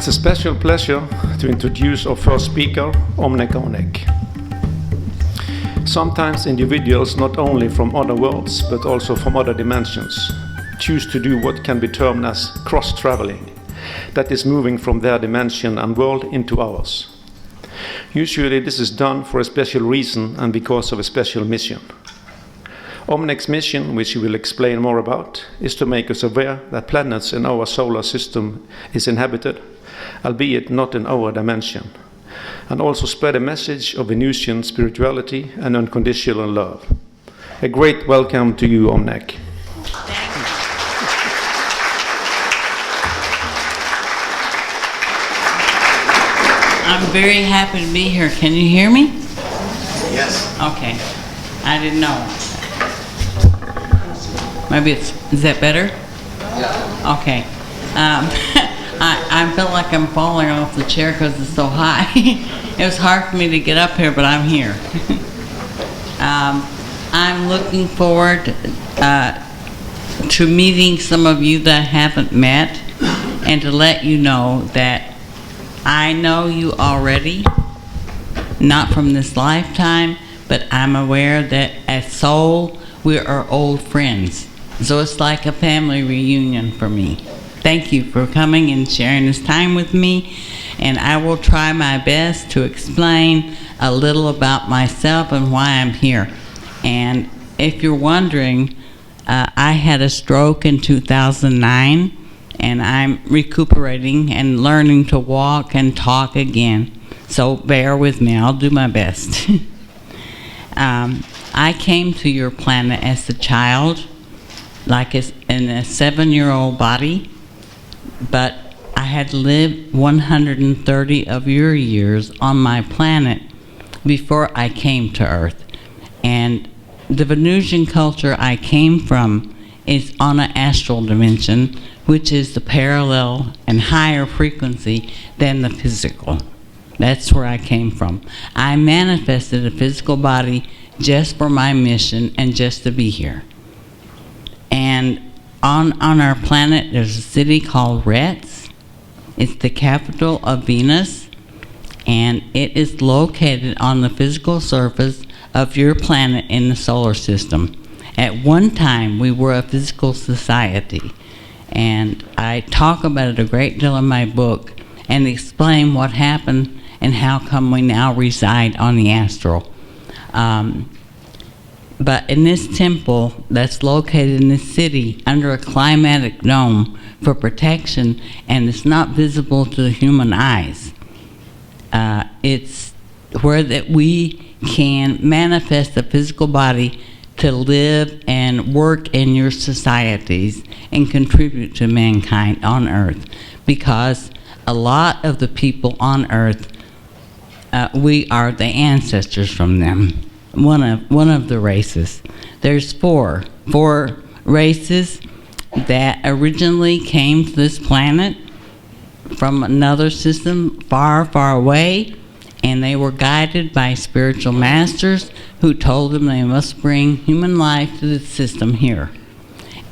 It's a special pleasure to introduce our first speaker, Omnec Onec. Sometimes individuals, not only from other worlds, but also from other dimensions, choose to do what can be termed as cross-traveling, that is moving from their dimension and world into ours. Usually this is done for a special reason and because of a special mission. Omnec's mission, which we will explain more about, is to make us aware that planets in our solar system is inhabited, albeit not in our dimension, and also spread a message of Venusian spirituality and unconditional love. A great welcome to you, Omnec. I'm very happy to be here. Can you hear me? Yes. Okay. I didn't know. Maybe is that better? Yeah. Okay. I feel like I'm falling off the chair because it's so high. It was hard for me to get up here, but I'm here. I'm looking forward to meeting some of you that I haven't met, and to let you know that I know you already, not from this lifetime, but I'm aware that as soul, we are old friends. So it's like a family reunion for me. Thank you for coming and sharing this time with me, and I will try my best to explain a little about myself and why I'm here. And if you're wondering, I had a stroke in 2009, and I'm recuperating and learning to walk and talk again. So bear with me, I'll do my best. I came to your planet as a child, like in a 7-year-old body, but I had lived 130 of your years on my planet before I came to Earth. And the Venusian culture I came from is on an astral dimension, which is the parallel and higher frequency than the physical. That's where I came from. I manifested a physical body just for my mission and just to be here. And on our planet, there's a city called Retz. It's the capital of Venus, and it is located on the physical surface of your planet in the solar system. At one time, we were a physical society, and I talk about it a great deal in my book and explain what happened and how come we now reside on the astral. But in this temple that's located in this city under a climatic dome for protection, and it's not visible to the human eyes, it's where that we can manifest the physical body to live and work in your societies and contribute to mankind on Earth. Because a lot of the people on Earth, we are the ancestors from them. One of the races. There's four races that originally came to this planet from another system far, far away, and they were guided by spiritual masters who told them they must bring human life to the system here.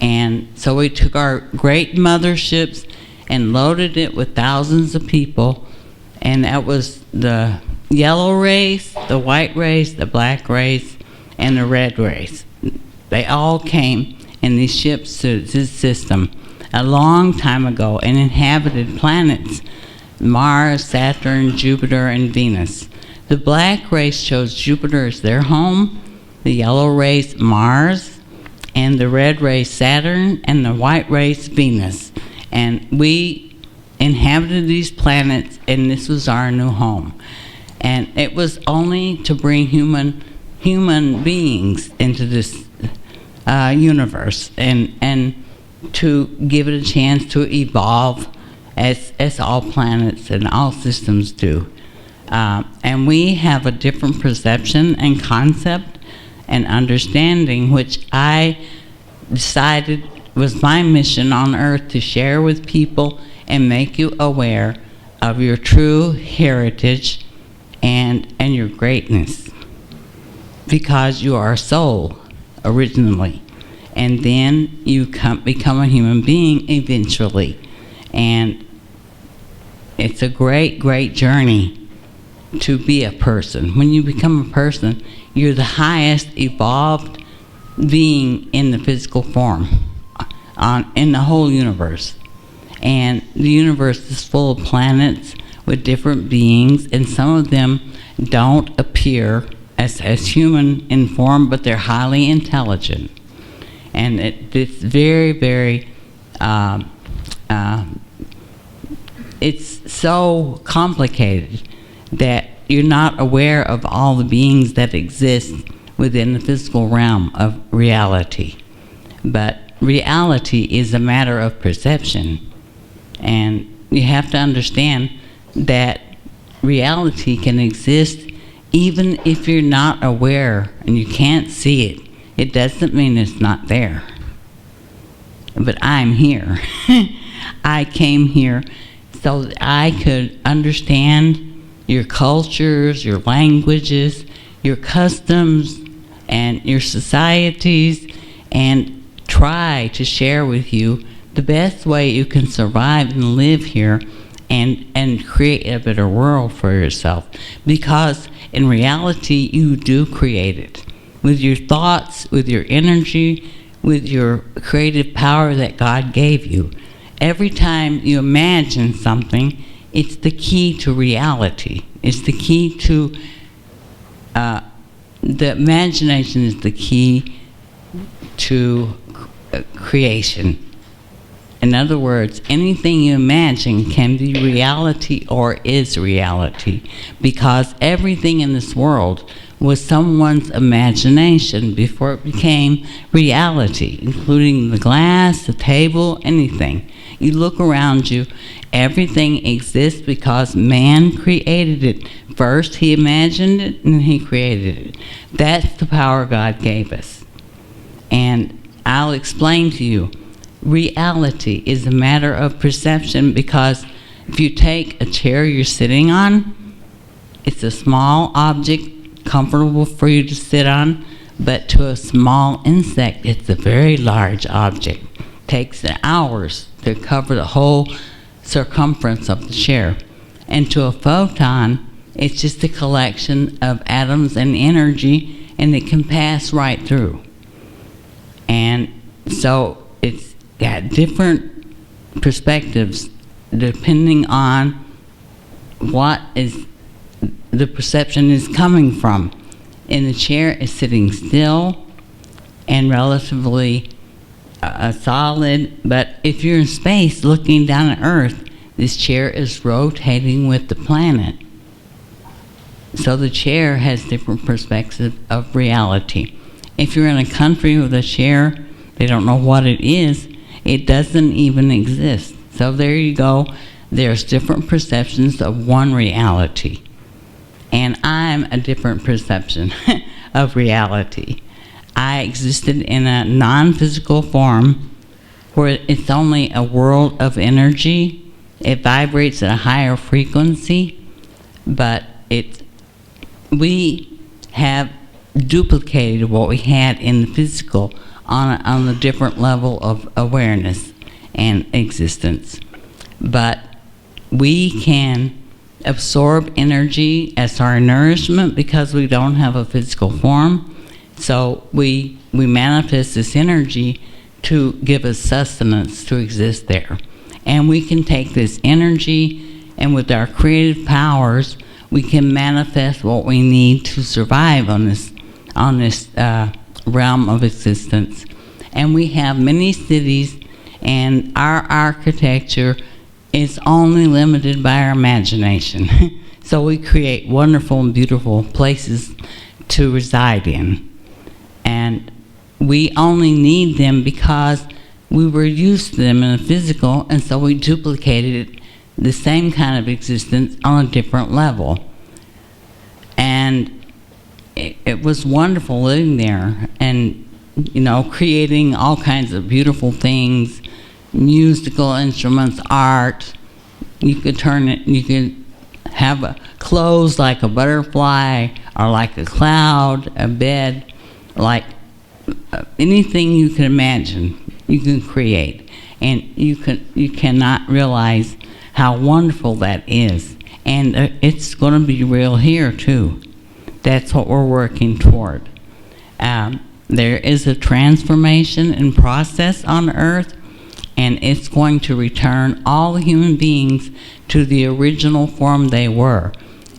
And so we took our great motherships and loaded it with thousands of people, and that was the yellow race, the white race, the black race, and the red race. They all came in these ships to this system a long time ago and inhabited planets, Mars, Saturn, Jupiter, and Venus. The black race chose Jupiter as their home, the yellow race Mars, and the red race Saturn, and the white race Venus. And we inhabited these planets, and this was our new home. And it was only to bring human beings into this universe and to give it a chance to evolve as all planets and all systems do. And we have a different perception and concept and understanding, which I decided was my mission on Earth, to share with people and make you aware of your true heritage and your greatness, because you are a soul originally, and then you become a human being eventually. And it's a great, great journey to be a person. When you become a person, you're the highest evolved being in the physical form in the whole universe. And the universe is full of planets with different beings, and some of them don't appear as human in form, but they're highly intelligent. And it's very, very, it's so complicated that you're not aware of all the beings that exist within the physical realm of reality. But reality is a matter of perception. And you have to understand that reality can exist even if you're not aware and you can't see it. It doesn't mean it's not there. But I'm here. I came here so that I could understand your cultures, your languages, your customs, and your societies, and try to share with you the best way you can survive and live here and create a better world for yourself. Because in reality, you do create it. With your thoughts, with your energy, with your creative power that God gave you. Every time you imagine something, it's the key to reality. It's the key to, the imagination is the key to creation. In other words, anything you imagine can be reality or is reality, because everything in this world was someone's imagination before it became reality, including the glass, the table, anything. You look around you, everything exists because man created it. First, he imagined it, and he created it. That's the power God gave us. And I'll explain to you. Reality is a matter of perception, because if you take a chair you're sitting on, it's a small object, comfortable for you to sit on, but to a small insect, it's a very large object. It takes hours to cover the whole circumference of the chair. And to a photon, it's just a collection of atoms and energy, and it can pass right through. And so it's got different perspectives depending on what is the perception is coming from. And the chair is sitting still and relatively solid, but if you're in space looking down at Earth, this chair is rotating with the planet. So the chair has different perspectives of reality. If you're in a country with a chair, they don't know what it is, it doesn't even exist. So there you go. There's different perceptions of one reality. And I'm a different perception of reality. I existed in a non-physical form where it's only a world of energy. It vibrates at a higher frequency, but we have duplicated what we had in the physical on a different level of awareness and existence. But we can absorb energy as our nourishment because we don't have a physical form. So we manifest this energy to give us sustenance to exist there. And we can take this energy, and with our creative powers, we can manifest what we need to survive on this realm of existence. And we have many cities, and our architecture is only limited by our imagination. So we create wonderful and beautiful places to reside in. And we only need them because we were used to them in the physical, and so we duplicated the same kind of existence on a different level. And it was wonderful living there, and creating all kinds of beautiful things, musical instruments, art. You could have clothes like a butterfly, or like a cloud, a bed, like anything you can imagine, you can create. And you cannot realize how wonderful that is. And it's going to be real here, too. That's what we're working toward. There is a transformation in process on Earth, and it's going to return all human beings to the original form they were,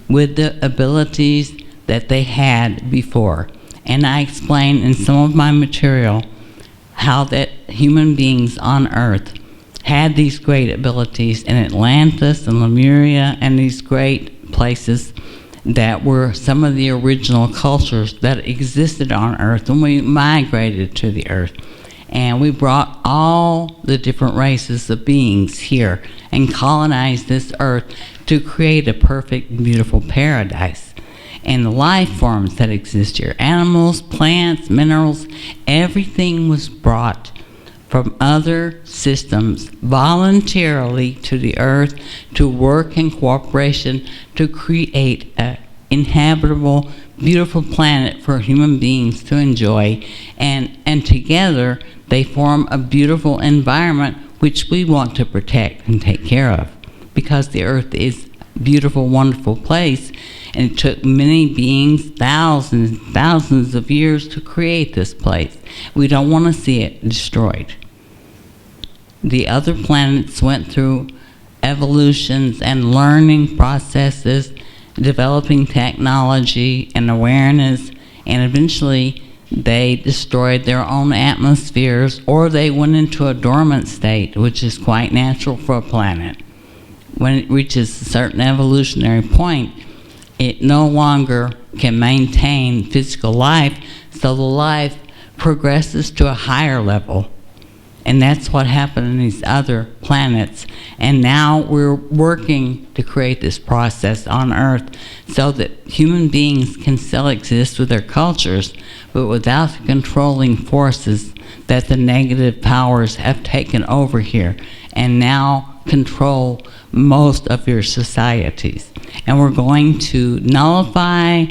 with the abilities that they had before. And I explain in some of my material how that human beings on Earth had these great abilities in Atlantis and Lemuria and these great places that were some of the original cultures that existed on Earth when we migrated to the Earth. And we brought all the different races of beings here and colonized this Earth to create a perfect, beautiful paradise. And the life forms that exist here, animals, plants, minerals, everything was brought from other systems voluntarily to the Earth to work in cooperation to create an inhabitable, beautiful planet for human beings to enjoy. And together they form a beautiful environment which we want to protect and take care of, because the Earth is a beautiful, wonderful place, and it took many beings, thousands of years to create this place. We don't want to see it destroyed. The other planets went through evolutions and learning processes, developing technology and awareness, and eventually they destroyed their own atmospheres, or they went into a dormant state, which is quite natural for a planet. When it reaches a certain evolutionary point, it no longer can maintain physical life, so the life progresses to a higher level. And that's what happened in these other planets. And now we're working to create this process on Earth so that human beings can still exist with their cultures, but without the controlling forces that the negative powers have taken over here and now control most of your societies. And we're going to nullify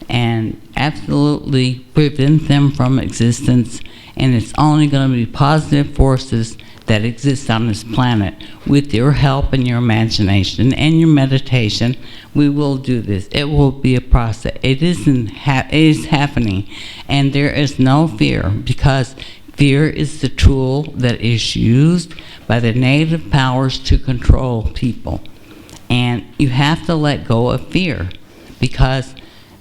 and absolutely prevent them from existence, and it's only going to be positive forces that exist on this planet. With your help and your imagination and your meditation, we will do this. It will be a process. It is happening, and there is no fear, because fear is the tool that is used by the negative powers to control people. And you have to let go of fear, because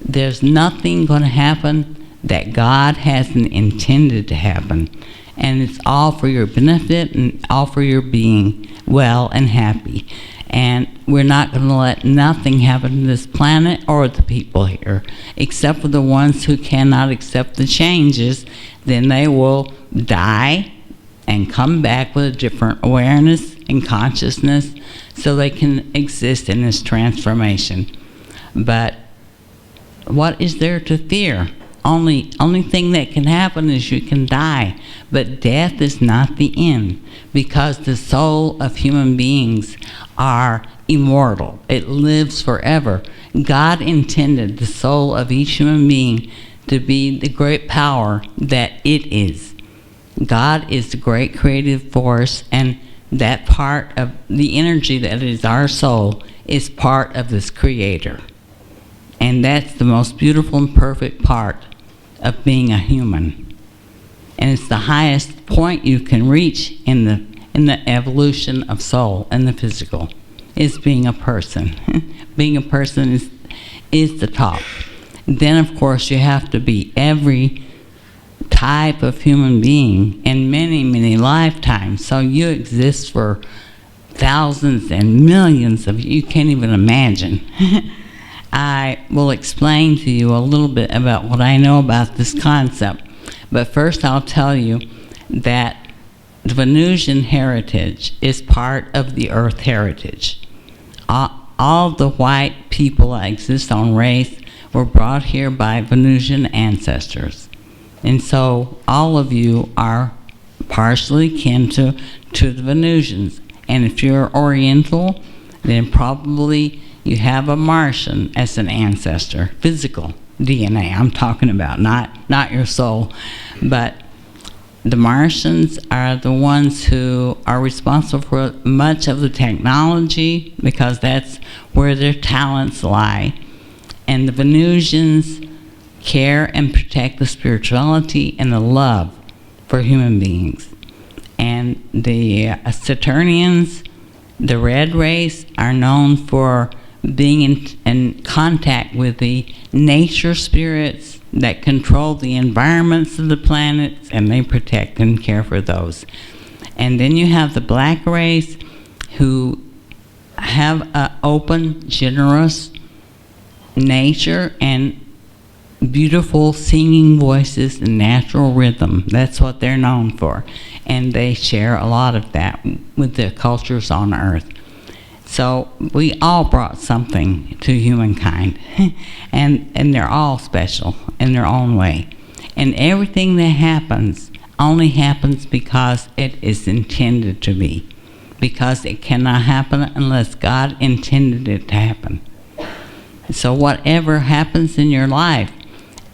there's nothing going to happen that God hasn't intended to happen. And it's all for your benefit and all for your being well and happy. And we're not going to let nothing happen to this planet or the people here, except for the ones who cannot accept the changes. Then they will die and come back with a different awareness and consciousness so they can exist in this transformation. But what is there to fear? Only thing that can happen is you can die. But death is not the end, because the soul of human beings are immortal. It lives forever. God intended the soul of each human being to be the great power that it is. God is the great creative force, and that part of the energy that is our soul is part of this creator. And that's the most beautiful and perfect part of being a human. And it's the highest point you can reach in the evolution of soul and the physical, is being a person. Being a person is the top. Then, of course, you have to be every type of human being in many, many lifetimes. So you exist for thousands and millions of you can't even imagine. I will explain to you a little bit about what I know about this concept. But first I'll tell you that the Venusian heritage is part of the Earth heritage. All the white people that exist on race were brought here by Venusian ancestors. And so all of you are partially kin to the Venusians. And if you're Oriental, then probably you have a Martian as an ancestor, physical DNA I'm talking about, not your soul. But the Martians are the ones who are responsible for much of the technology because that's where their talents lie. And the Venusians care and protect the spirituality and the love for human beings. And the Saturnians, the red race, are known for being in contact with the nature spirits that control the environments of the planets, and they protect and care for those. And then you have the black race, who have an open, generous nature and beautiful singing voices and natural rhythm. That's what they're known for. And they share a lot of that with the cultures on Earth. So we all brought something to humankind, and they're all special in their own way. And everything that happens only happens because it is intended to be, because it cannot happen unless God intended it to happen. So whatever happens in your life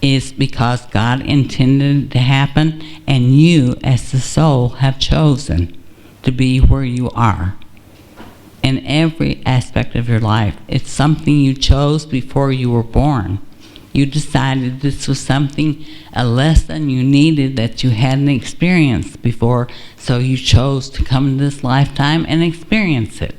is because God intended it to happen, and you as the soul have chosen to be where you are. In every aspect of your life, it's something you chose before you were born. You decided this was something, a lesson you needed that you hadn't experienced before, so you chose to come to this lifetime and experience it,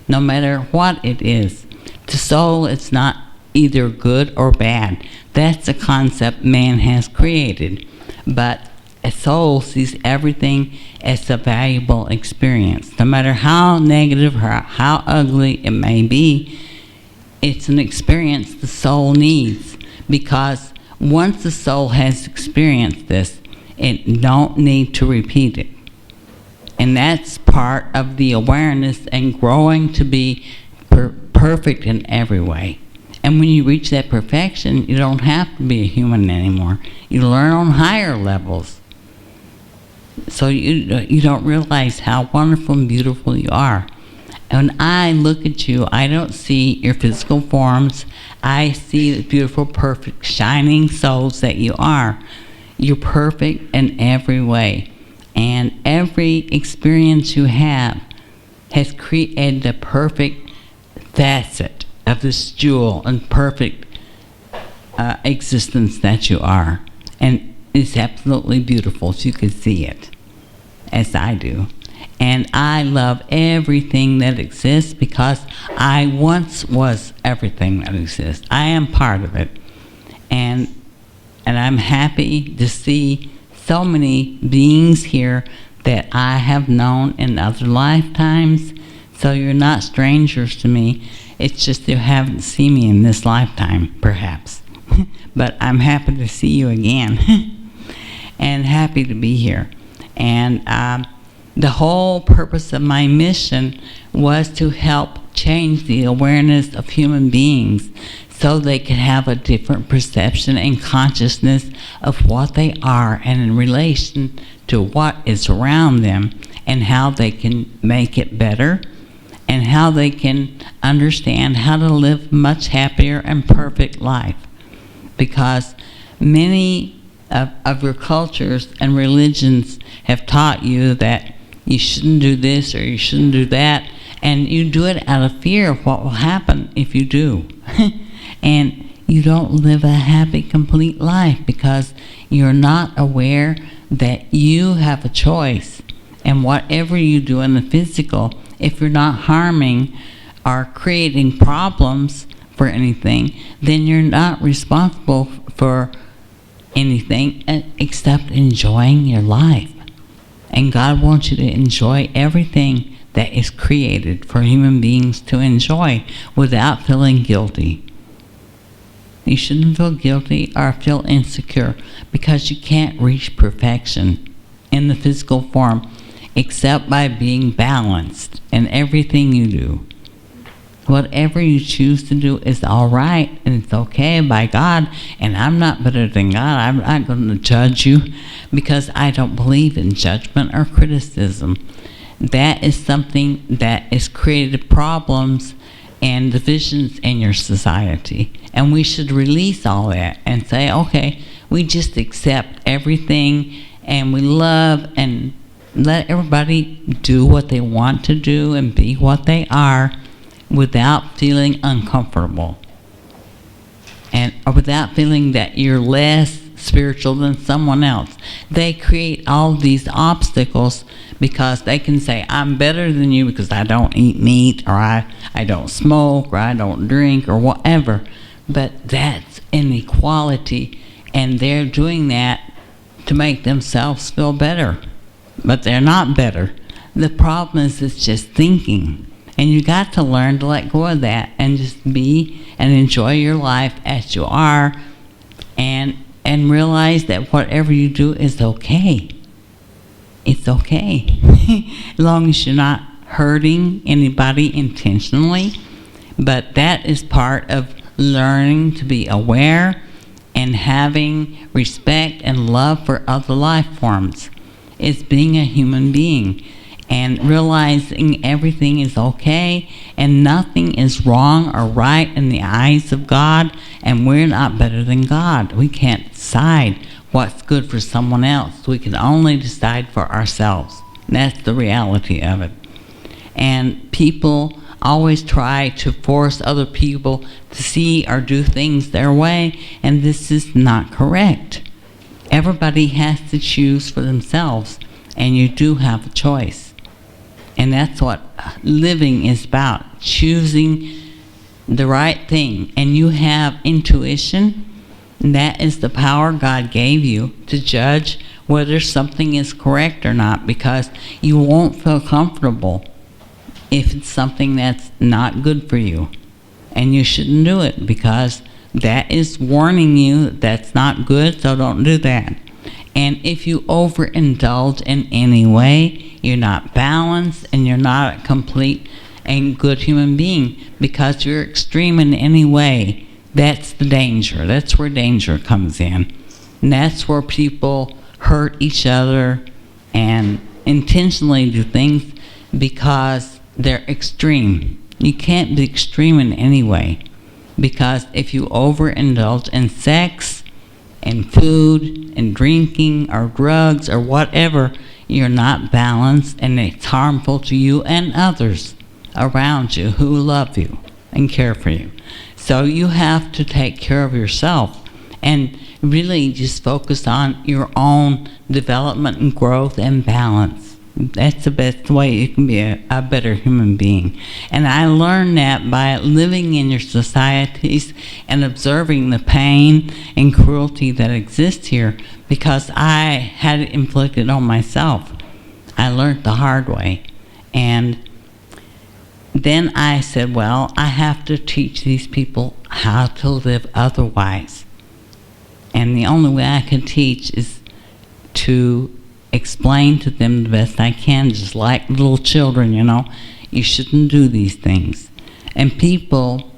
no matter what it is. The soul is not either good or bad. That's a concept man has created. But a soul sees everything as a valuable experience. No matter how negative or how ugly it may be, it's an experience the soul needs, because once the soul has experienced this, it don't need to repeat it. And that's part of the awareness and growing to be perfect in every way. And when you reach that perfection, you don't have to be a human anymore. You learn on higher levels. So you don't realize how wonderful and beautiful you are. And when I look at you, I don't see your physical forms. I see the beautiful, perfect, shining souls that you are. You're perfect in every way. And every experience you have has created the perfect facet of this jewel and perfect existence that you are. And it's absolutely beautiful if you could see it, as I do. And I love everything that exists because I once was everything that exists. I am part of it. And I'm happy to see so many beings here that I have known in other lifetimes. So you're not strangers to me. It's just you haven't seen me in this lifetime, perhaps. But I'm happy to see you again. And happy to be here. And the whole purpose of my mission was to help change the awareness of human beings so they could have a different perception and consciousness of what they are and in relation to what is around them, and how they can make it better, and how they can understand how to live much happier and perfect life. Because many of your cultures and religions have taught you that you shouldn't do this or you shouldn't do that, and you do it out of fear of what will happen if you do. And you don't live a happy, complete life because you're not aware that you have a choice. And whatever you do in the physical, if you're not harming or creating problems for anything, then you're not responsible for anything except enjoying your life. And God wants you to enjoy everything that is created for human beings to enjoy without feeling guilty. You shouldn't feel guilty or feel insecure because you can't reach perfection in the physical form except by being balanced in everything you do. Whatever you choose to do is all right, and it's okay by God, and I'm not better than God. I'm not going to judge you because I don't believe in judgment or criticism. That is something that has created problems and divisions in your society. And we should release all that and say, okay, we just accept everything and we love and let everybody do what they want to do and be what they are without feeling uncomfortable, and or without feeling that you're less spiritual than someone else. They create all these obstacles because they can say, I'm better than you because I don't eat meat, or I don't smoke, or I don't drink, or whatever. But that's inequality, and they're doing that to make themselves feel better. But they're not better. The problem is it's just thinking. And you got to learn to let go of that and just be and enjoy your life as you are, and realize that whatever you do is okay. It's okay. As long as you're not hurting anybody intentionally. But that is part of learning to be aware and having respect and love for other life forms. It's being a human being and realizing everything is okay and nothing is wrong or right in the eyes of God, and we're not better than God. We can't decide what's good for someone else. We can only decide for ourselves. That's the reality of it. And people always try to force other people to see or do things their way, and this is not correct. Everybody has to choose for themselves, and you do have a choice. And that's what living is about, choosing the right thing. And you have intuition, and that is the power God gave you to judge whether something is correct or not, because you won't feel comfortable if it's something that's not good for you. And you shouldn't do it, because that is warning you that's not good, so don't do that. And if you overindulge in any way, you're not balanced and you're not a complete and good human being, because you're extreme in any way. That's the danger. That's where danger comes in. And that's where people hurt each other and intentionally do things because they're extreme. You can't be extreme in any way, because if you overindulge in sex and food and drinking or drugs or whatever, you're not balanced, and it's harmful to you and others around you who love you and care for you. So you have to take care of yourself and really just focus on your own development and growth and balance. That's the best way you can be a better human being. And I learned that by living in your societies and observing the pain and cruelty that exists here, because I had it inflicted on myself. I learned the hard way. And then I said, well, I have to teach these people how to live otherwise. And the only way I can teach is to explain to them the best I can, just like little children, you know. You shouldn't do these things. And people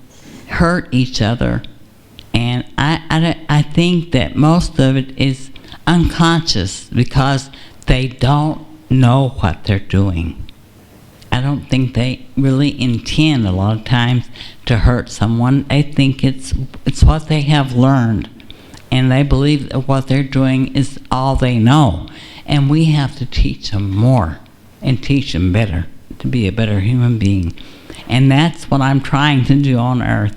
hurt each other. And I think that most of it is unconscious, because they don't know what they're doing. I don't think they really intend a lot of times to hurt someone. They think it's what they have learned, and they believe that what they're doing is all they know. And we have to teach them more and teach them better, to be a better human being. And that's what I'm trying to do on Earth.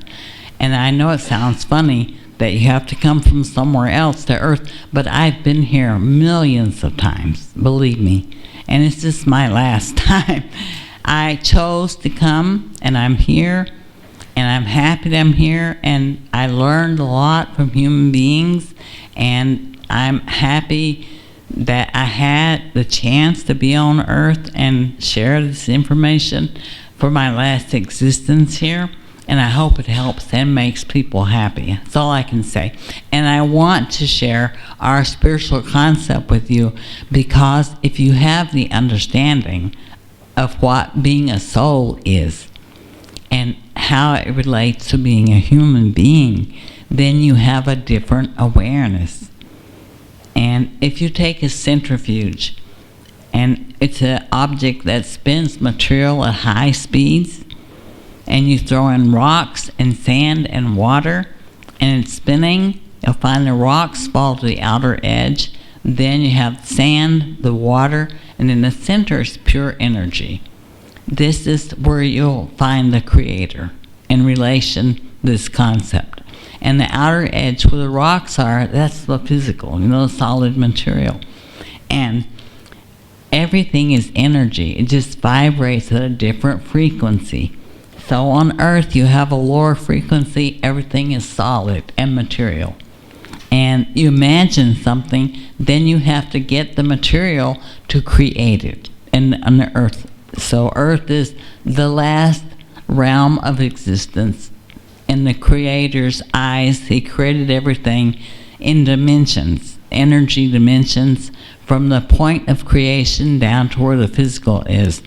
And I know it sounds funny that you have to come from somewhere else to Earth, but I've been here millions of times, believe me. And it's just my last time. I chose to come, and I'm here, and I'm happy that I'm here, and I learned a lot from human beings, and I'm happy that I had the chance to be on Earth and share this information for my last existence here. And I hope it helps and makes people happy. That's all I can say. And I want to share our spiritual concept with you, because if you have the understanding of what being a soul is and how it relates to being a human being, then you have a different awareness. And if you take a centrifuge, and it's an object that spins material at high speeds, and you throw in rocks and sand and water, and it's spinning, you'll find the rocks fall to the outer edge, Then you have sand, the water, and in the center is pure energy. This is where you'll find the Creator in relation to this concept. And the outer edge where the rocks are, that's the physical, the solid material. And everything is energy. It just vibrates at a different frequency. So on Earth, you have a lower frequency. Everything is solid and material. And you imagine something, then you have to get the material to create it on the Earth. So Earth is the last realm of existence. In the Creator's eyes, He created everything in dimensions, energy dimensions, from the point of creation down to where the physical is.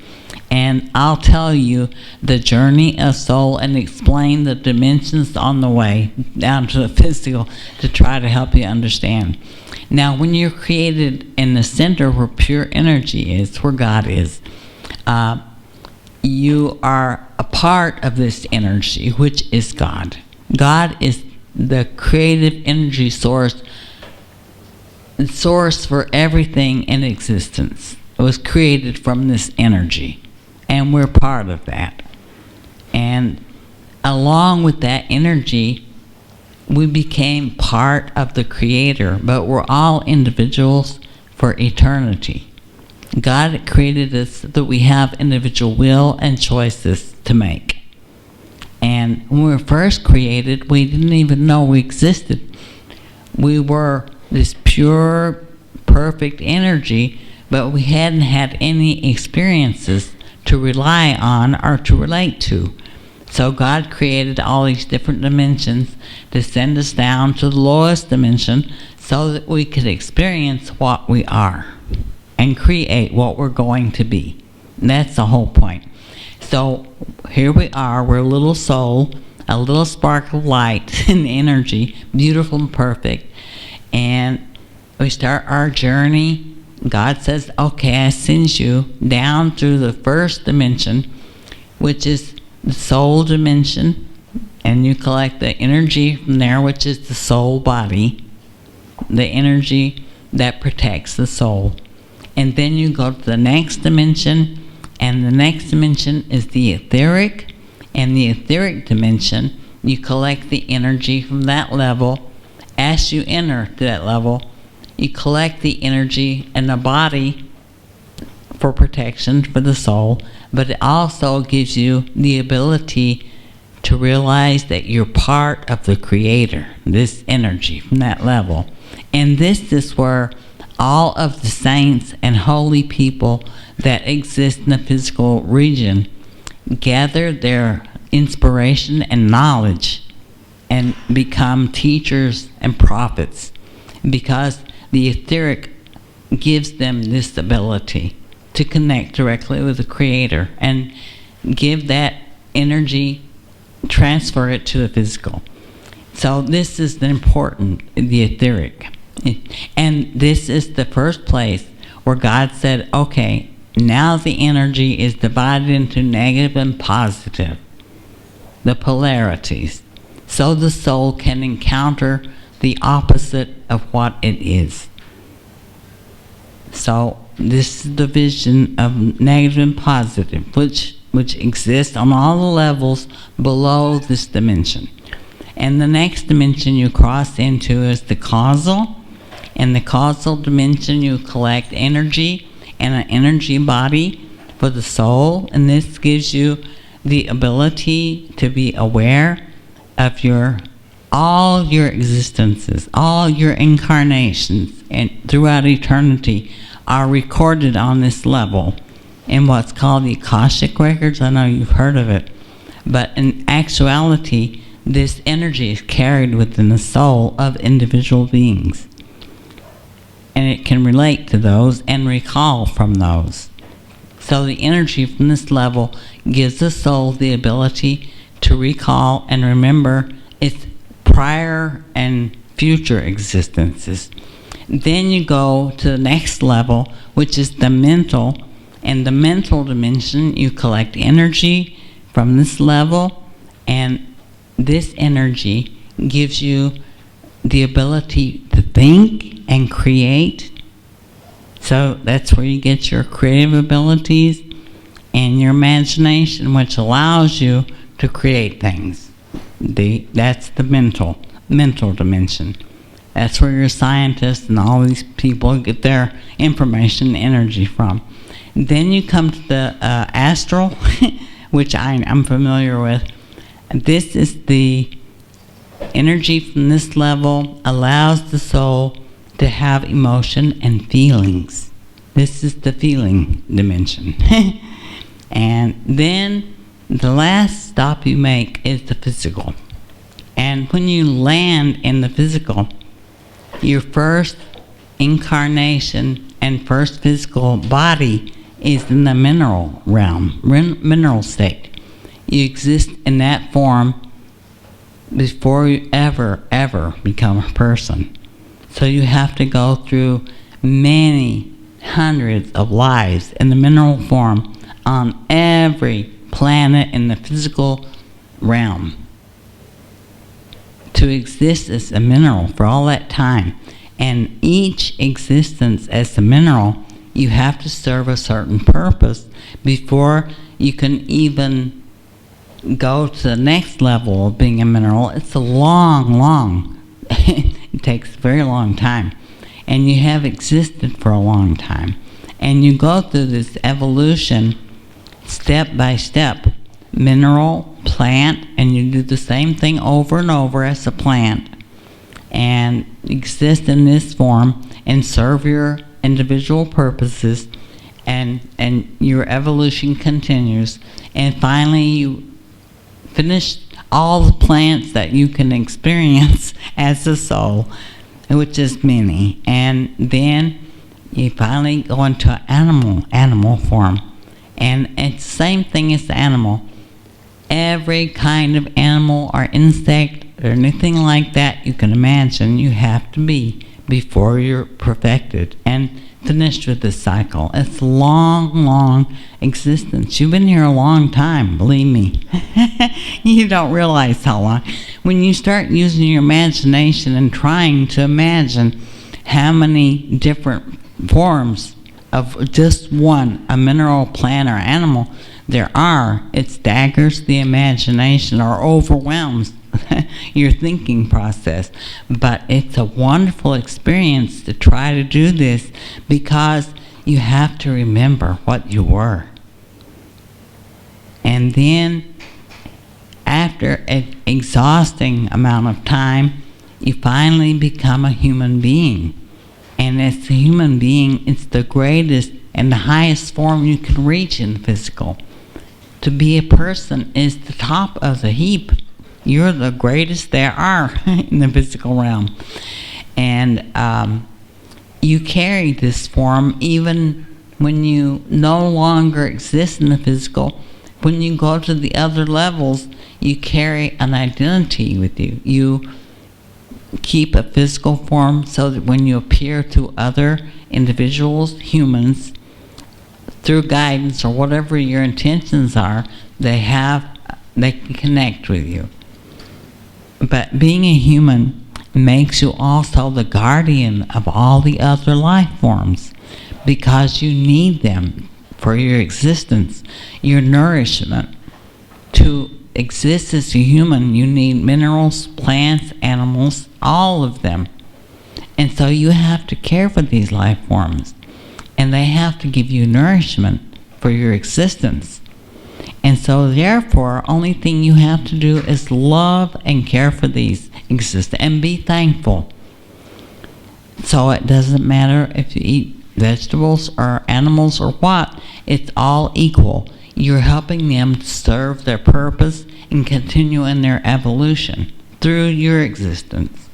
And I'll tell you the journey of soul and explain the dimensions on the way down to the physical to try to help you understand. Now, when you're created in the center where pure energy is, where God is, you are a part of this energy, which is God. God is the creative energy source for everything in existence. It was created from this energy, and we're part of that. And along with that energy, we became part of the Creator, but we're all individuals for eternity. God created us so that we have individual will and choices to make. And when we were first created, we didn't even know we existed. We were this pure, perfect energy, but we hadn't had any experiences to rely on or to relate to. So God created all these different dimensions to send us down to the lowest dimension so that we could experience what we are and create what we're going to be. And that's the whole point. So here we are, we're a little soul, a little spark of light and energy, beautiful and perfect. And we start our journey. God says, okay, I send you down through the first dimension, which is the soul dimension, and you collect the energy from there, which is the soul body, the energy that protects the soul. And then you go to the next dimension, and the next dimension is the etheric, and the etheric dimension, you collect the energy from that level. As you enter to that level, you collect the energy in the body for protection for the soul, but it also gives you the ability to realize that you're part of the Creator, this energy from that level. And this is where all of the saints and holy people that exist in the physical region gather their inspiration and knowledge and become teachers and prophets, because the etheric gives them this ability to connect directly with the Creator and give that energy, transfer it to the physical. So this is the important, the etheric. And this is the first place where God said, okay, now the energy is divided into negative and positive, the polarities, so the soul can encounter the opposite of what it is. So this is the vision of negative and positive, which exists on all the levels below this dimension. And the next dimension you cross into is the causal. In the causal dimension, you collect energy and an energy body for the soul, and this gives you the ability to be aware of all your existences, all your incarnations, and throughout eternity are recorded on this level in what's called the Akashic records. I know you've heard of it, but in actuality, this energy is carried within the soul of individual beings, and it can relate to those and recall from those. So the energy from this level gives the soul the ability to recall and remember its prior and future existences. Then you go to the next level, which is the mental. In the mental dimension, you collect energy from this level, and this energy gives you the ability to think and create So that's where you get your creative abilities and your imagination, which allows you to create things. That's the mental dimension. That's where your scientists and all these people get their information and energy from. Then you come to the astral, which I'm familiar with. This is the energy from this level allows the soul to have emotion and feelings. This is the feeling dimension. And then the last stop you make is the physical. And when you land in the physical, your first incarnation and first physical body is in the mineral realm, mineral state. You exist in that form before you ever become a person. So you have to go through many hundreds of lives in the mineral form on every planet in the physical realm to exist as a mineral for all that time. And each existence as a mineral, you have to serve a certain purpose before you can even go to the next level of being a mineral. It's a long, it takes a very long time. And you have existed for a long time. And you go through this evolution step by step, mineral, plant, and you do the same thing over and over as a plant, and exist in this form and serve your individual purposes, and your evolution continues, and finally you finish all the plants that you can experience as a soul, which is many, and then you finally go into animal form. And it's the same thing as the animal. Every kind of animal or insect or anything like that you can imagine you have to be before you're perfected and finished with this cycle. It's long existence. You've been here a long time, believe me. You don't realize how long. When you start using your imagination and trying to imagine how many different forms of just one, a mineral, plant, or animal, there are, it staggers the imagination or overwhelms your thinking process. But it's a wonderful experience to try to do this because you have to remember what you were. And then after an exhausting amount of time, you finally become a human being. And as a human being, it's the greatest and the highest form you can reach in the physical. To be a person is the top of the heap. You're the greatest there are in the physical realm. And you carry this form even when you no longer exist in the physical. When you go to the other levels, you carry an identity with you. You keep a physical form so that when you appear to other individuals, humans, through guidance or whatever your intentions are, they can connect with you. But being a human makes you also the guardian of all the other life forms because you need them for your existence, your nourishment. To exist as a human, you need minerals, plants, animals, all of them. And so you have to care for these life forms, and they have to give you nourishment for your existence. And so therefore, only thing you have to do is love and care for these existence and be thankful. So it doesn't matter if you eat vegetables or animals or what, it's all equal. You're helping them to serve their purpose and continue in their evolution through your existence.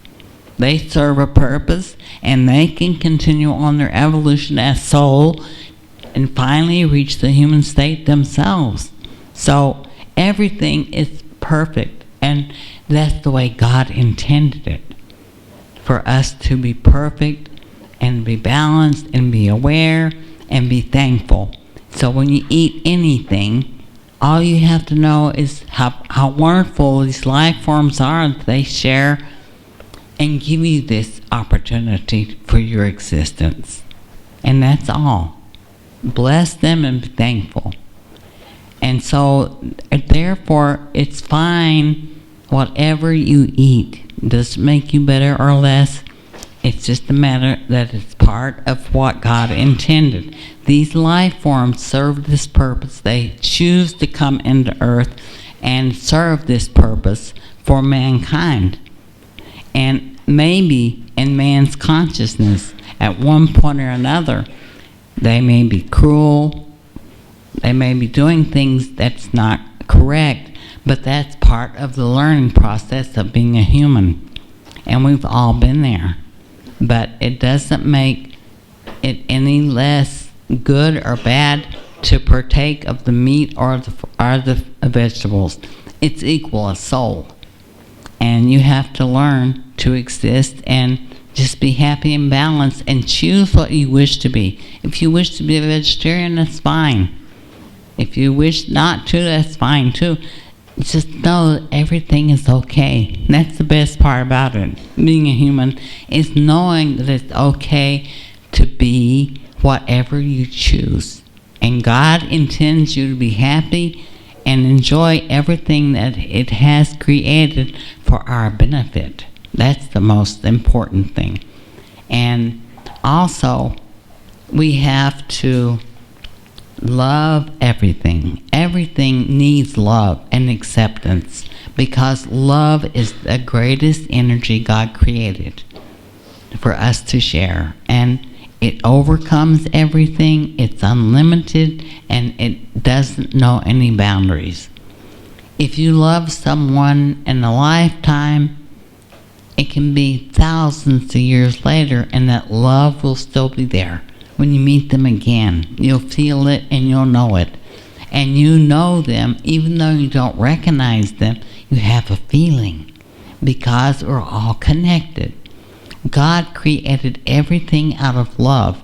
They serve a purpose and they can continue on their evolution as soul and finally reach the human state themselves. So everything is perfect, and that's the way God intended it, for us to be perfect and be balanced and be aware and be thankful. So when you eat anything, all you have to know is how wonderful these life forms are that they share and give you this opportunity for your existence. And that's all. Bless them and be thankful. And so, therefore, it's fine whatever you eat. Does it make you better or less? It's just a matter that it's part of what God intended. These life forms serve this purpose. They choose to come into earth and serve this purpose for mankind. And maybe in man's consciousness, at one point or another, they may be cruel, they may be doing things that's not correct, but that's part of the learning process of being a human. And we've all been there. But it doesn't make it any less good or bad to partake of the meat or the vegetables. It's equal as soul. And you have to learn to exist and just be happy and balanced and choose what you wish to be. If you wish to be a vegetarian, that's fine. If you wish not to, that's fine too. Just know that everything is okay. That's the best part about it. Being a human is knowing that it's okay to be whatever you choose. And God intends you to be happy and enjoy everything that it has created for our benefit. That's the most important thing. And also, we have to love everything. Everything needs love and acceptance, because love is the greatest energy God created for us to share. And it overcomes everything, it's unlimited, and it doesn't know any boundaries. If you love someone in a lifetime, it can be thousands of years later, and that love will still be there. When you meet them again, you'll feel it and you'll know it. And you know them, even though you don't recognize them, you have a feeling, because we're all connected. God created everything out of love.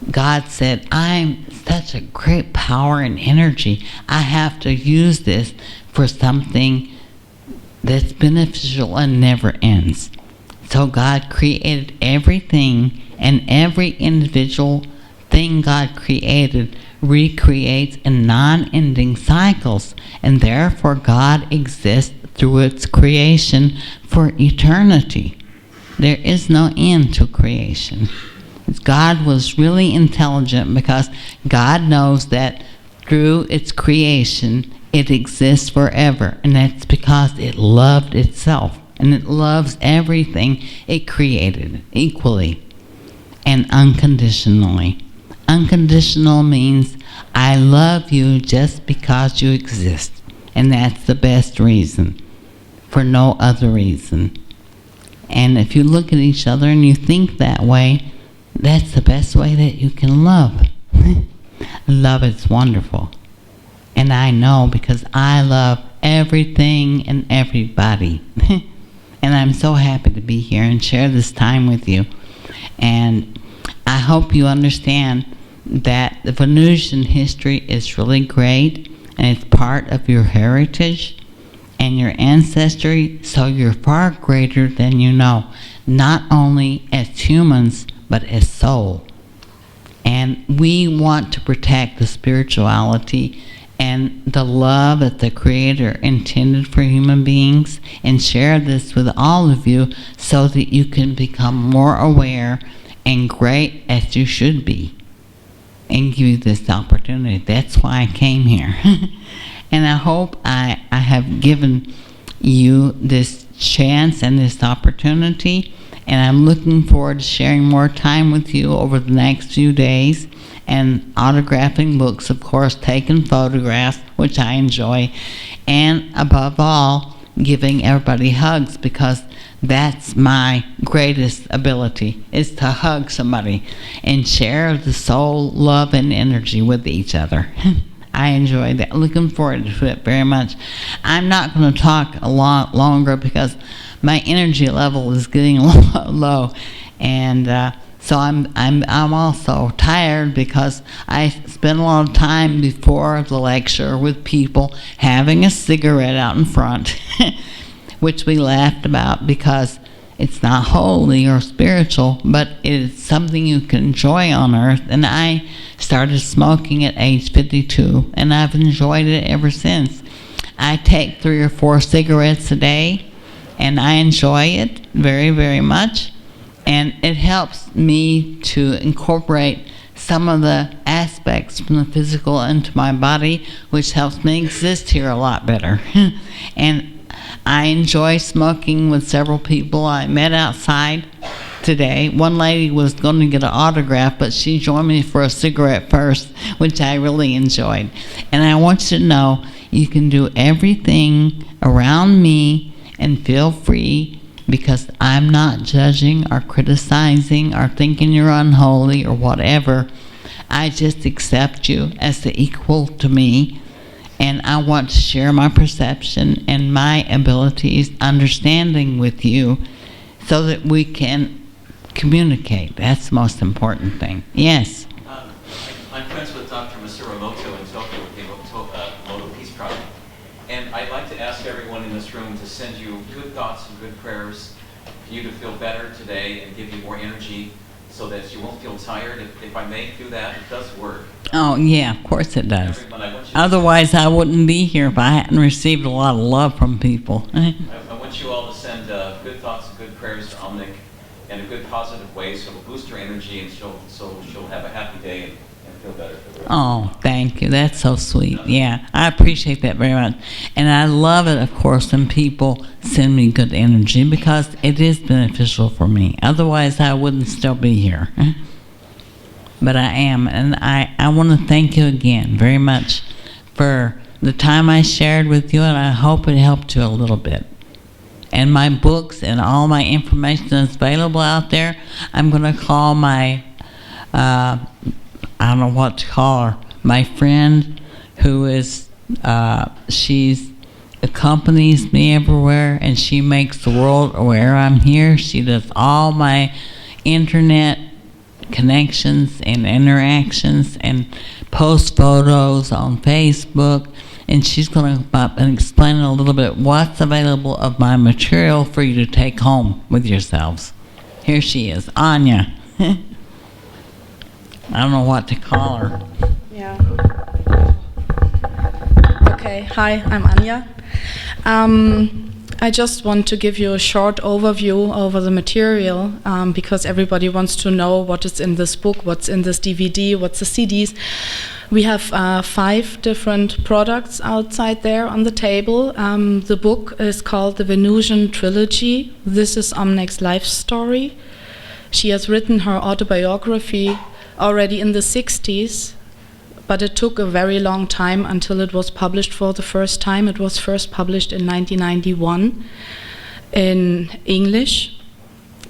God said, I'm such a great power and energy. I have to use this for something that's beneficial and never ends. So God created everything, and every individual thing God created recreates in non-ending cycles, and therefore God exists through its creation for eternity. There is no end to creation. God was really intelligent, because God knows that through its creation it exists forever, and that's because it loved itself, and it loves everything it created equally and unconditionally. Unconditional means I love you just because you exist, and that's the best reason, for no other reason. And if you look at each other and you think that way, that's the best way that you can love. Love is wonderful. And I know, because I love everything and everybody. And I'm so happy to be here and share this time with you. And I hope you understand that the Venusian history is really great, and it's part of your heritage and your ancestry, so you're far greater than you know, not only as humans, but as soul. And we want to protect the spirituality and the love that the Creator intended for human beings, and share this with all of you so that you can become more aware and great as you should be, and give you this opportunity. That's why I came here. And I hope I have given you this chance and this opportunity, and I'm looking forward to sharing more time with you over the next few days, and autographing books, of course, taking photographs, which I enjoy, and above all, giving everybody hugs, because that's my greatest ability, is to hug somebody and share the soul, love, and energy with each other. I enjoy that. Looking forward to it very much. I'm not going to talk a lot longer, because my energy level is getting low, and so I'm also tired, because I spend a lot of time before the lecture with people having a cigarette out in front, which we laughed about, because It's not holy or spiritual, but it's something you can enjoy on earth. And I started smoking at age 52, and I've enjoyed it ever since. I take 3 or 4 cigarettes a day, and I enjoy it very, very much. And it helps me to incorporate some of the aspects from the physical into my body, which helps me exist here a lot better. And I enjoy smoking with several people I met outside today. One lady was going to get an autograph, but she joined me for a cigarette first, which I really enjoyed. And I want you to know you can do everything around me and feel free, because I'm not judging or criticizing or thinking you're unholy or whatever. I just accept you as the equal to me. And I want to share my perception and my abilities, understanding with you, so that we can communicate. That's the most important thing. Yes? I'm friends with Dr. Masuramoto in Tokyo with the Moto Peace Project. And I'd like to ask everyone in this room to send you good thoughts and good prayers for you to feel better today and give you more energy so that you won't feel tired. If I may do that, it does work. Oh, yeah, of course it does. Everyone, I want you to Otherwise, I wouldn't be here if I hadn't received a lot of love from people. I want you all to send good thoughts and good prayers to Omnec in a good, positive way, so it'll boost her energy, and she'll have a happy day and feel better for the rest. Oh, thank you. That's so sweet. Yeah, I appreciate that very much. And I love it, of course, when people send me good energy, because it is beneficial for me. Otherwise, I wouldn't still be here. But I am, and I want to thank you again very much for the time I shared with you, and I hope it helped you a little bit. And my books and all my information is available out there. I'm going to call my, I don't know what to call her, my friend who is, she's accompanies me everywhere, and she makes the world aware I'm here. She does all my internet connections and interactions and post photos on Facebook, and she's going to explain a little bit what's available of my material for you to take home with yourselves. Here she is, Anya. I don't know what to call her. Yeah. Okay, hi, I'm Anya. I just want to give you a short overview over the material, because everybody wants to know what is in this book, what's in this DVD, what's the CDs. We have 5 different products outside there on the table. The book is called the Venusian Trilogy. This is Omnec's life story. She has written her autobiography already in the 60s, but it took a very long time until it was published for the first time. It was first published in 1991 in English.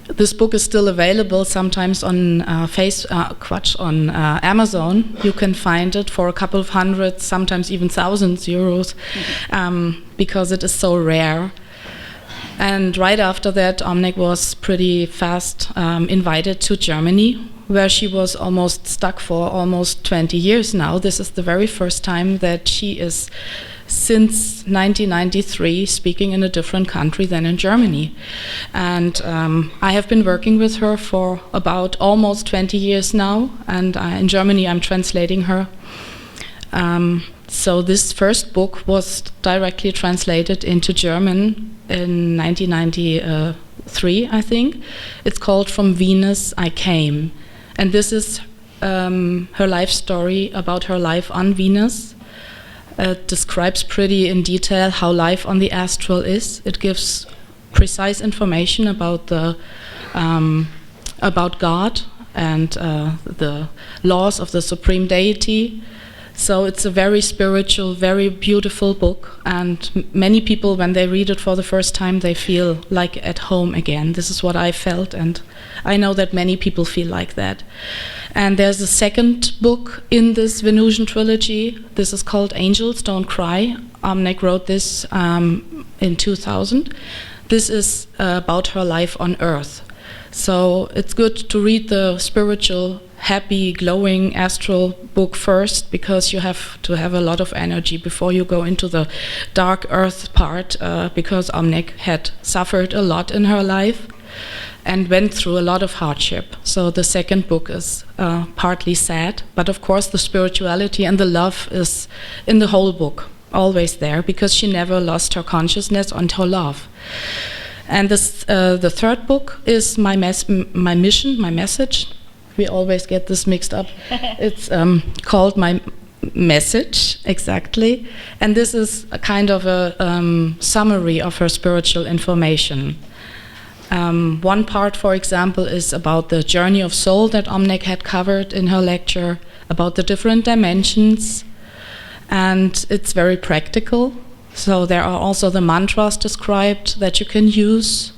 This book is still available sometimes on Amazon. You can find it for a couple of hundred, sometimes even thousands euros, because it is so rare. And right after that, Omnec was pretty fast invited to Germany, where she was almost stuck for almost 20 years now. This is the very first time that she is, since 1993, speaking in a different country than in Germany. And I have been working with her for about almost 20 years now, and in Germany I'm translating her. So this first book was directly translated into German in 1993, I think. It's called From Venus I Came. And this is her life story about her life on Venus. It describes pretty in detail how life on the astral is. It gives precise information about about God and the laws of the Supreme Deity. So it's a very spiritual, very beautiful book, and many people, when they read it for the first time, they feel like at home again. This is what I felt, and I know that many people feel like that. And there's a second book in this Venusian trilogy. This is called Angels Don't Cry. Omnec wrote this in 2000. This is about her life on Earth. So it's good to read the spiritual, happy, glowing astral book first, because you have to have a lot of energy before you go into the dark earth part, because Omnec had suffered a lot in her life. and went through a lot of hardship. So the second book is partly sad, but of course the spirituality and the love is in the whole book, always there, because she never lost her consciousness and her love. And this, the third book is my mission, my message. We always get this mixed up. It's called My Message, exactly. And this is a kind of a summary of her spiritual information. One part, for example, is about the journey of soul that Omnec had covered in her lecture, about the different dimensions, and it's very practical. So there are also the mantras described that you can use,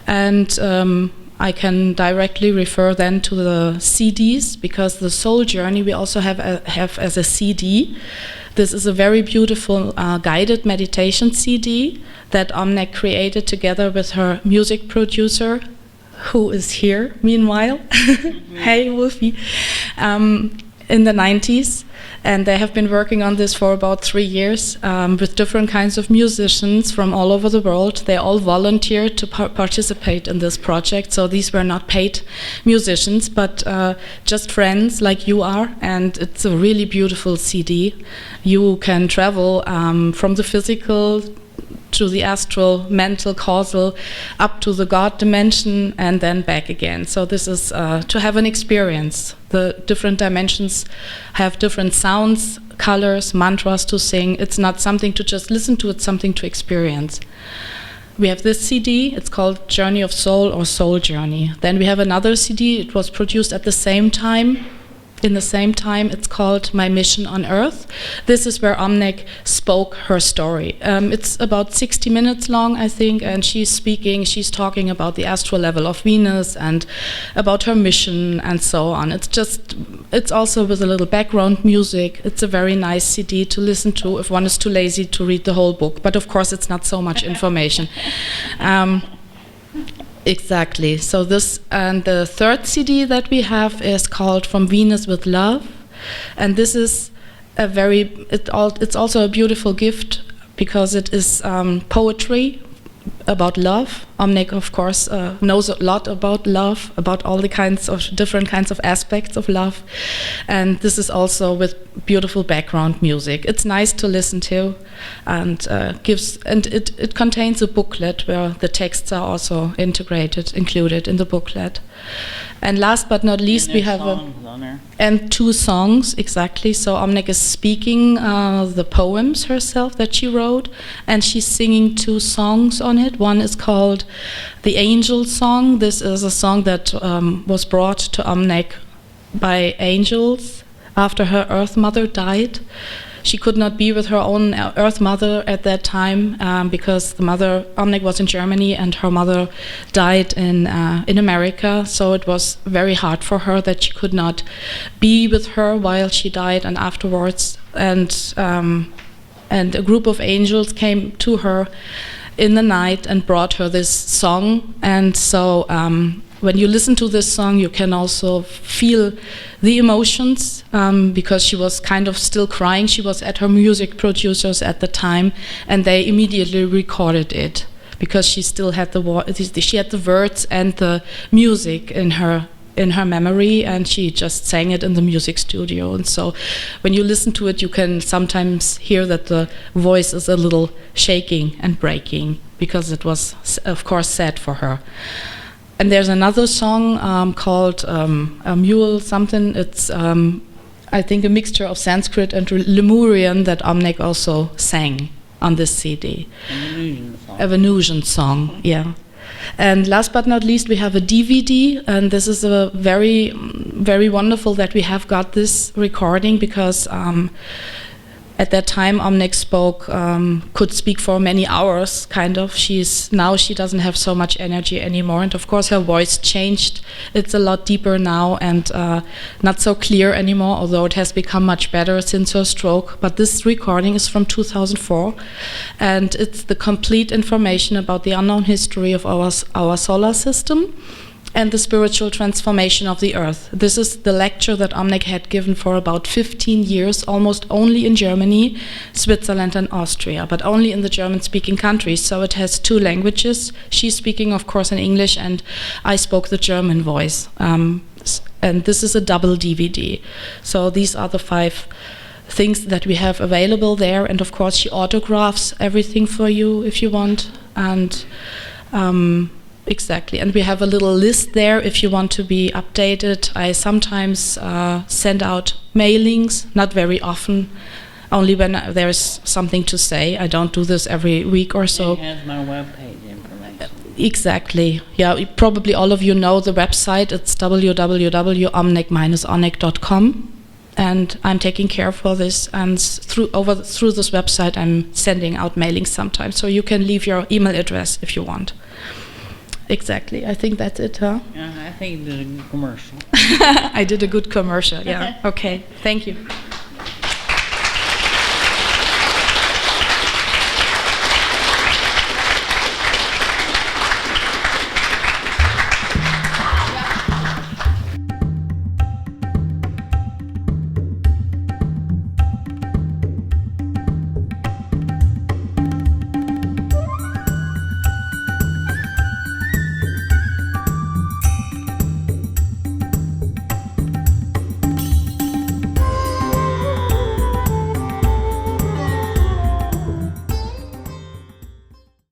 and I can directly refer then to the CDs, because the soul journey we also have as a CD. This is a very beautiful guided meditation CD that Omnec created together with her music producer, who is here meanwhile. Hey, Wolfie. In the 90s. And they have been working on this for about 3 years with different kinds of musicians from all over the world. They all volunteered to participate in this project. So these were not paid musicians, but just friends like you are. And it's a really beautiful CD. You can travel from the physical to the astral, mental, causal, up to the God dimension, and then back again. So this is to have an experience. The different dimensions have different sounds, colors, mantras to sing. It's not something to just listen to, it's something to experience. We have this CD, it's called Journey of Soul or Soul Journey. Then we have another CD, it was produced at the same time. In the same time, it's called My Mission on Earth. This is where Omnec spoke her story. It's about 60 minutes long, I think, and she's talking about the astral level of Venus and about her mission and so on. It's also with a little background music. It's a very nice CD to listen to if one is too lazy to read the whole book. But of course, it's not so much information. Exactly. So this, and the third CD that we have is called From Venus with Love, and this is it's also a beautiful gift because it is poetry about love. Omnec, of course, knows a lot about love, about all the different kinds of aspects of love, and this is also with beautiful background music. It's nice to listen to, and it contains a booklet where the texts are also included in the booklet. And last but not least, we have and 2 songs, exactly. So Omnec is speaking the poems herself that she wrote, and she's singing 2 songs on it. One is called The Angel Song. This is a song that was brought to Omnec by angels after her Earth Mother died. She could not be with her own Earth Mother at that time because the mother, Omnec, was in Germany and her mother died in America. So it was very hard for her that she could not be with her while she died and afterwards. And a group of angels came to her in the night and brought her this song. And so when you listen to this song, you can also feel the emotions because she was kind of still crying. She was at her music producers at the time, and they immediately recorded it because she still had the words and the music in her memory, and she just sang it in the music studio. And so when you listen to it, you can sometimes hear that the voice is a little shaking and breaking because it was, of course, sad for her. And there's another song called a Mule something. It's, I think, a mixture of Sanskrit and Lemurian that Omnec also sang on this CD. A Venusian song, yeah. And last but not least, we have a DVD, and this is a very, very wonderful that we have got this recording because at that time Omnec could speak for many hours, kind of. Now she doesn't have so much energy anymore, and of course her voice changed. It's a lot deeper now and not so clear anymore, although it has become much better since her stroke. But this recording is from 2004, and it's the complete information about the unknown history of our solar system. and the spiritual transformation of the earth. This is the lecture that Omnec had given for about 15 years, almost only in Germany, Switzerland and Austria, but only in the German-speaking countries. So it has 2 languages. She's speaking, of course, in English, and I spoke the German voice. And this is a double DVD. So these are the 5 things that we have available there, and of course she autographs everything for you if you want, and exactly, and we have a little list there if you want to be updated. I sometimes send out mailings, not very often, only when there's something to say. I don't do this every week or so. It has my webpage information. Exactly. Yeah, probably all of you know the website. It's www.omnec-onec.com. And I'm taking care for this, and through this website I'm sending out mailings sometimes, so you can leave your email address if you want. Exactly. I think that's it, huh? I think you did a good commercial. I did a good commercial, yeah. Okay, thank you.